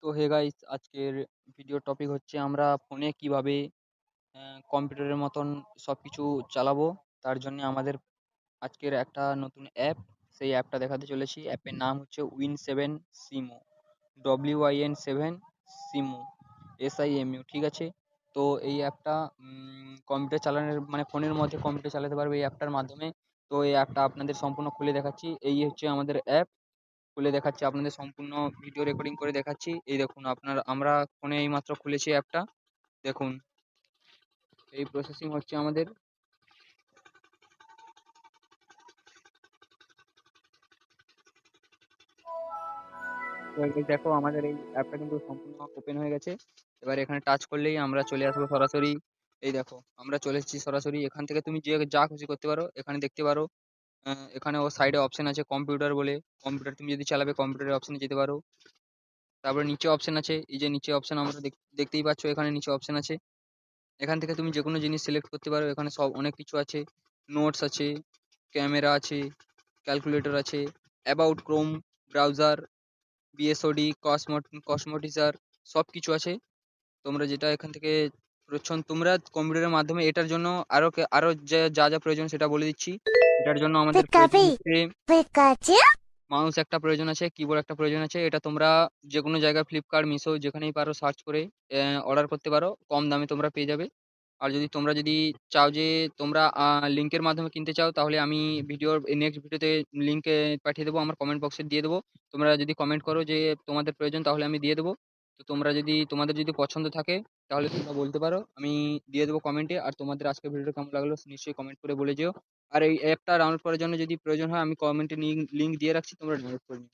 তো hey guys, আজকের video topic হচ্ছে আমরা ফোনে কিভাবে কম্পিউটারের মতন সবকিছু চালাবো। তার জন্য আমাদের আজকের একটা নতুন অ্যাপ, সেই অ্যাপটা দেখাতে চলেছি। অ্যাপের নাম হচ্ছে Win7 Simo, Win7 Simo, SIMU, ঠিক আছে। তো এই অ্যাপটা কম্পিউটার চালানোর মানে ফোনের মধ্যে কম্পিউটার চালাতে পারবে এই অ্যাপটার মাধ্যমে। তো এই অ্যাপটা আপনাদের সম্পূর্ণ খুলে দেখাচ্ছি। এই হচ্ছে আমাদের অ্যাপ, খুলে দেখাচ্ছি আপনাদের সম্পূর্ণ ভিডিও রেকর্ডিং করে দেখাচ্ছি। এই দেখুন, আমরা ফোনে এইমাত্র খুলেছি অ্যাপটা। দেখুন, এই প্রসেসিং হচ্ছে আমাদের। তো এই দেখো, আমাদের এই অ্যাপটা কিন্তু সম্পূর্ণ ওপেন হয়ে গেছে। এবার এখানে টাচ করলেই আমরা চলে আসবো সরাসরি। এই দেখো, আমরা চলে এসেছি সরাসরি। এখান থেকে তুমি যে যা খুশি করতে পারো, এখানে দেখতে পারো। এখানে ও সাইডে অপশন আছে কম্পিউটার বলে। কম্পিউটার তুমি যদি চালাবে কম্পিউটারের অপশনে যেতে পারো। তারপরে নিচে অপশন আছে, এই যে নিচে অপশন আমরা দেখতেই পাচ্ছ, এখানে নিচে অপশন আছে। এখান থেকে তুমি যে কোনো জিনিস সিলেক্ট করতে পারো। এখানে সব অনেক কিছু আছে, নোটস আছে, ক্যামেরা আছে, ক্যালকুলেটর আছে, অ্যাবাউট ক্রোম ব্রাউজার, বিএসওডি, কসমোটিজার, সব কিছু আছে। তোমরা যেটা এখান থেকে তোমরা কম্পিউটারের মাধ্যমে এটার জন্য আরো যা যা প্রয়োজন সেটা বলে দিচ্ছি। এটার জন্য আমাদের প্রয়োজন পিকাপি হচ্ছে পিকাচু মাউস একটা প্রয়োজন আছে, কিবোর্ড একটা প্রয়োজন আছে। এটা তোমরা যে কোনো জায়গায় ফ্লিপকার্ট, মিশো যেখানেই পারো সার্চ করে অর্ডার করতে পারো, কম দামে তোমরা পেয়ে যাবে। আর যদি তোমরা চাও যে তোমরা লিঙ্কের মাধ্যমে কিনতে চাও, তাহলে আমি ভিডিওর নেক্সট ভিডিওতে লিঙ্ক পাঠিয়ে দেবো, আমার কমেন্ট বক্সে দিয়ে দেবো। তোমরা যদি কমেন্ট করো যে তোমাদের প্রয়োজন, তাহলে আমি দিয়ে দেবো। তো তোমাদের যদি পছন্দ থাকে, তাহলে তোমরা বলতে পারো, আমি দিয়ে দেবো কমেন্টে। আর তোমাদের আজকের ভিডিওটা কেমন লাগলো নিশ্চয়ই কমেন্ট করে বলে যেও। আর এই অ্যাপটা ডাউনলোড করার জন্য যদি প্রয়োজন হয়, আমি কমেন্টে লিঙ্ক দিয়ে রাখছি, তোমরা ডাউনলোড করে নিও।